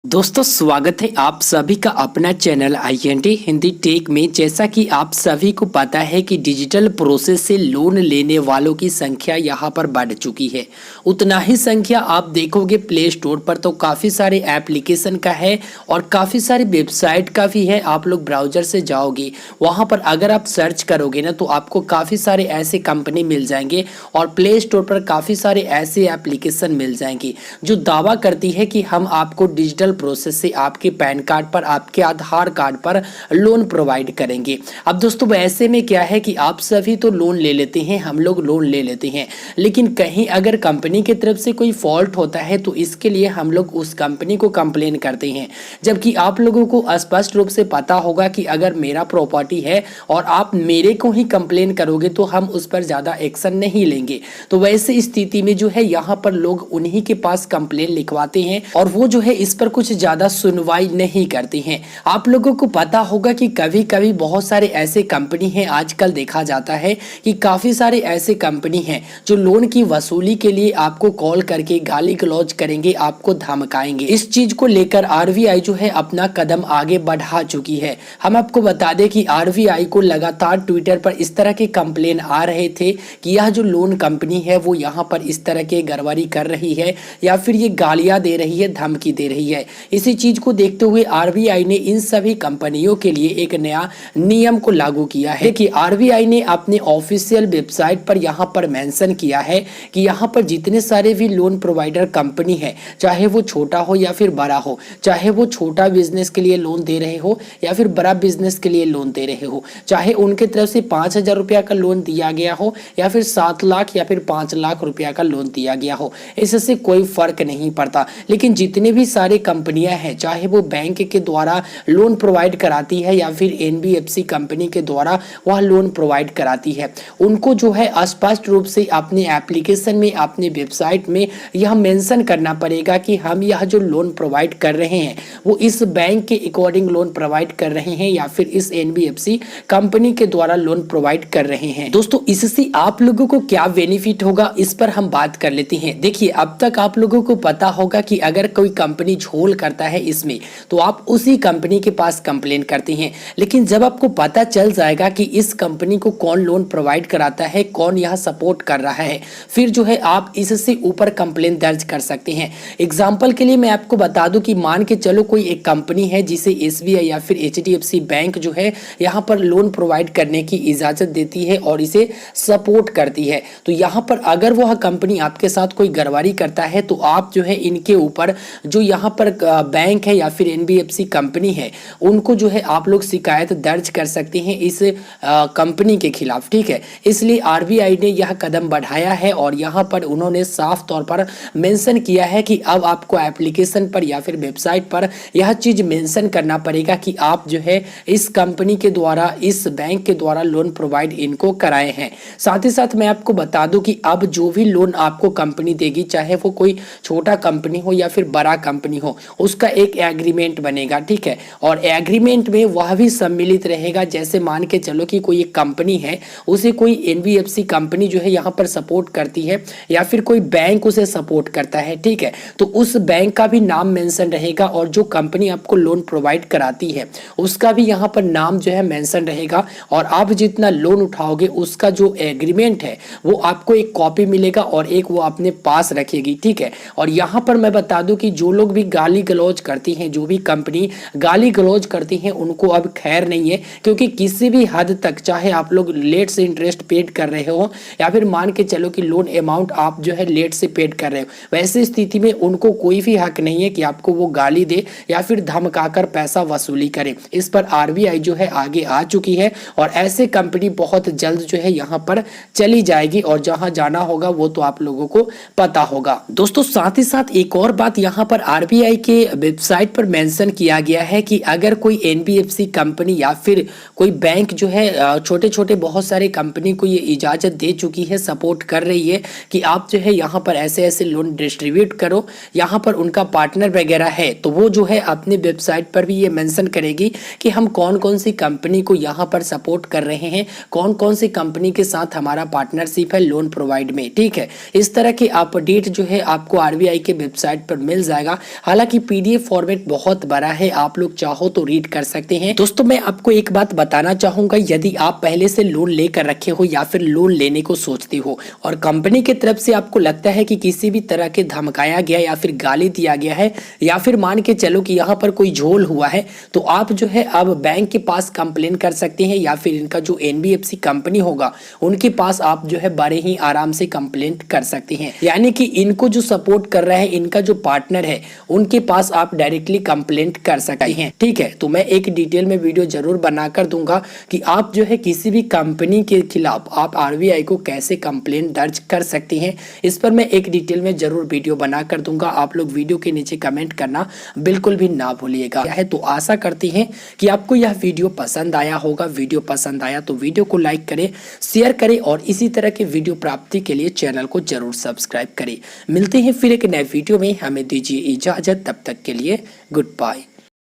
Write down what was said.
दोस्तों स्वागत है आप सभी का अपना चैनल INT हिंदी टेक में। जैसा कि आप सभी को पता है कि डिजिटल प्रोसेस से लोन लेने वालों की संख्या यहाँ पर बढ़ चुकी है। उतना ही संख्या आप देखोगे प्ले स्टोर पर तो काफ़ी सारे एप्लीकेशन का है और काफ़ी सारी वेबसाइट का भी है। आप लोग ब्राउज़र से जाओगे वहाँ पर अगर आप सर्च करोगे ना तो आपको काफ़ी सारे ऐसे कंपनी मिल जाएंगे और प्ले स्टोर पर काफ़ी सारे ऐसे एप्लीकेशन मिल जाएंगे जो दावा करती है कि हम आपको डिजिटल प्रोसेस से आपके पैन कार्ड पर, आपके आधार कार्ड पर लोन प्रोवाइड करेंगे। अब दोस्तों ऐसे में क्या है कि आप सभी तो लोन ले लेते हैं, हम लोग लोन ले लेते हैं, लेकिन कहीं अगर कंपनी की तरफ से कोई फॉल्ट होता है तो इसके लिए हम लोग उस कंपनी को कंप्लेन करते हैं। जबकि आप लोगों को स्पष्ट रूप से पता होगा कि अगर मेरा प्रॉपर्टी है और आप मेरे को ही कंप्लेन करोगे तो हम उस पर ज़्यादा एक्शन नहीं लेंगे। तो वैसे स्थिति में जो है यहाँ पर लोग उन्हीं के पास कंप्लेन लिखवाते हैं और वो जो है इस पर कुछ ज्यादा सुनवाई नहीं करती हैं। आप लोगों को पता होगा कि कभी कभी बहुत सारे ऐसे कंपनी हैं, आजकल देखा जाता है कि काफी सारे ऐसे कंपनी हैं जो लोन की वसूली के लिए आपको कॉल करके गाली गलौज करेंगे, आपको धमकाएंगे। इस चीज को लेकर RBI जो है अपना कदम आगे बढ़ा चुकी है। हम आपको बता दें कि RBI को लगातार ट्विटर पर इस तरह के कंप्लेन आ रहे थे कि यह जो लोन कंपनी है वो यहाँ पर इस तरह के गड़बड़ी कर रही है या फिर ये गालियां दे रही है, धमकी दे रही है। इसी चीज को देखते हुए RBI ने इन सभी कंपनियों के लिए एक नया नियम को लागू किया है कि RBI ने अपने ऑफिशियल वेबसाइट पर यहाँ पर मेंशन किया है कि यहाँ पर जितने सारे भी लोन प्रोवाइडर कंपनी है, चाहे वो छोटा हो या फिर बड़ा हो, चाहे वो छोटा बिजनेस के लिए लोन दे रहे हो या फिर बड़ा बिजनेस के लिए लोन दे रहे हो, चाहे उनके तरफ से 5,000 रुपया का लोन दिया गया हो या फिर 7 लाख या फिर 5 लाख रुपया का लोन दिया गया हो, इससे कोई फर्क नहीं पड़ता। लेकिन जितने भी सारे कंपनियां हैं, चाहे वो बैंक के द्वारा लोन प्रोवाइड कराती है या फिर NBFC कंपनी के द्वारा वह लोन प्रोवाइड कराती है, उनको जो है स्पष्ट रूप से अपने एप्लीकेशन में, अपने वेबसाइट में यह मेंशन करना पड़ेगा कि हम यह जो लोन प्रोवाइड कर रहे हैं वो इस बैंक के अकॉर्डिंग लोन प्रोवाइड कर रहे हैं या फिर इस NBFC कंपनी के द्वारा लोन प्रोवाइड कर रहे हैं। दोस्तों इससे आप लोगों को क्या बेनिफिट होगा इस पर हम बात कर लेते हैं। देखिए अब तक आप लोगों को पता होगा कि अगर कोई कंपनी झोल करता है इसमें तो आप उसी कंपनी के पास कंप्लेन करते हैं, लेकिन जब आपको पता चल जाएगा कि इस कंपनी को कौन लोन प्रोवाइड कराता है, कौन यह सपोर्ट कर रहा है, फिर जो है आप इससे ऊपर कंप्लेन दर्ज कर सकते हैं। एग्जाम्पल के लिए मैं आपको बता दूं कि मान के चलो कोई एक कंपनी है जिसे SBI या फिर HDFC बैंक जो है यहाँ पर लोन प्रोवाइड करने की इजाजत देती है और इसे सपोर्ट करती है, तो यहाँ पर अगर वह कंपनी आपके साथ कोई गड़बड़ी करता है तो आप जो है इनके ऊपर जो यहाँ पर बैंक है या फिर NBFC कंपनी है उनको जो है आप लोग शिकायत दर्ज कर सकते हैं इस कंपनी के खिलाफ। ठीक है, इसलिए RBI ने यह कदम बढ़ाया है और यहाँ पर उन्होंने साफ तौर पर मेंशन किया है कि अब आपको एप्लीकेशन पर या फिर वेबसाइट पर यह चीज मेंशन करना पड़ेगा कि आप जो है इस कंपनी के द्वारा, इस बैंक के द्वारा लोन प्रोवाइड इनको कराए हैं। साथ ही साथ मैं आपको बता दूं कि अब जो भी लोन आपको कंपनी देगी, चाहे वो कोई छोटा कंपनी हो या फिर बड़ा कंपनी हो, उसका एक एग्रीमेंट बनेगा। ठीक है, और एग्रीमेंट में वह भी सम्मिलित रहेगा। जैसे मान के चलो कि कोई एक कंपनी है, उसे कोई NBFC कंपनी जो है यहाँ पर सपोर्ट करती है या फिर कोई बैंक उसे सपोर्ट करता है, ठीक है, तो उस बैंक का भी नाम मेंशन रहेगा और जो कंपनी आपको लोन प्रोवाइड कराती है उसका भी यहाँ पर नाम जो है मेंशन रहेगा और आप जितना लोन उठाओगे उसका जो एग्रीमेंट है वो आपको एक कॉपी मिलेगा और एक वो अपने पास रखेगी। ठीक है, और यहाँ पर मैं बता दूं कि जो लोग भी गाली गलौज करती हैं, जो भी कंपनी गाली गलौज करती हैं, उनको अब खैर नहीं है, क्योंकि किसी भी हद तक चाहे आप लोग लेट से इंटरेस्ट पेड कर रहे हो या फिर मान के चलो कि लोन अमाउंट आप जो है लेट से पेड कर रहे हो, वैसे स्थिति में उनको कोई भी हक नहीं है कि आपको वो गाली दे या फिर धमकाकर पैसा वसूली करे। इस पर RBI जो है आगे आ चुकी है और ऐसे कंपनी बहुत जल्द जो है यहाँ पर चली जाएगी और जहाँ जाना होगा वो तो आप लोगों को पता होगा। दोस्तों साथ ही साथ एक और बात यहाँ पर RBI के वेबसाइट पर मेंशन किया गया है कि अगर कोई NBFC कंपनी या फिर कोई बैंक जो है छोटे छोटे बहुत सारे कंपनी को ये इजाजत दे चुकी है, सपोर्ट कर रही है कि आप जो है यहाँ पर ऐसे ऐसे लोन डिस्ट्रीब्यूट करो, यहाँ पर उनका पार्टनर वगैरह है, तो वो जो है अपने वेबसाइट पर भी ये मेंशन करेगी कि हम कौन कौन सी कंपनी को यहाँ पर सपोर्ट कर रहे हैं, कौन कौन सी कंपनी के साथ हमारा पार्टनरशिप है लोन प्रोवाइड में। ठीक है, इस तरह की अपडेट जो है आपको RBI के वेबसाइट पर मिल जाएगा। हालांकि हालांकि पीडीएफ फॉर्मेट बहुत बड़ा है, आप लोग चाहो तो रीड कर सकते हैं। दोस्तों मैं आपको एक बात बताना चाहूंगा, यदि आप पहले से लोन लेकर रखे हो या फिर लोन लेने को सोचते हो और कंपनी की तरफ से आपको लगता है कि किसी भी तरह के धमकाया गया या फिर गाली दिया गया है या फिर मान के चलो कि यहाँ पर कोई झोल हुआ है, तो आप जो है अब बैंक के पास कंप्लेन कर सकते हैं या फिर इनका जो एनबीएफसी कंपनी होगा उनके पास आप जो है बड़े ही आराम से कंप्लेंट कर सकते हैं। यानी कि इनको जो सपोर्ट कर रहा है, इनका जो पार्टनर है, उनके पास आप डायरेक्टली कंप्लेंट कर सकते हैं। ठीक है, तो मैं एक डिटेल में वीडियो जरूर बनाकर दूंगा कि आप जो है किसी भी कंपनी के खिलाफ आप आरबीआई को कैसे कंप्लेंट दर्ज कर सकते हैं, इस पर मैं एक डिटेल में जरूर वीडियो बनाकर दूंगा। आप लोग वीडियो के नीचे कमेंट करना बिल्कुल भी ना भूलिएगा। तो आशा करते हैं कि आपको यह वीडियो पसंद आया होगा। वीडियो पसंद आया तो वीडियो को लाइक करें, शेयर करें और इसी तरह के वीडियो प्राप्ति के लिए चैनल को जरूर सब्सक्राइब करें। मिलते हैं फिर एक नए वीडियो में, हमें दीजिए इजाजत, तब तक के लिए गुड बाय।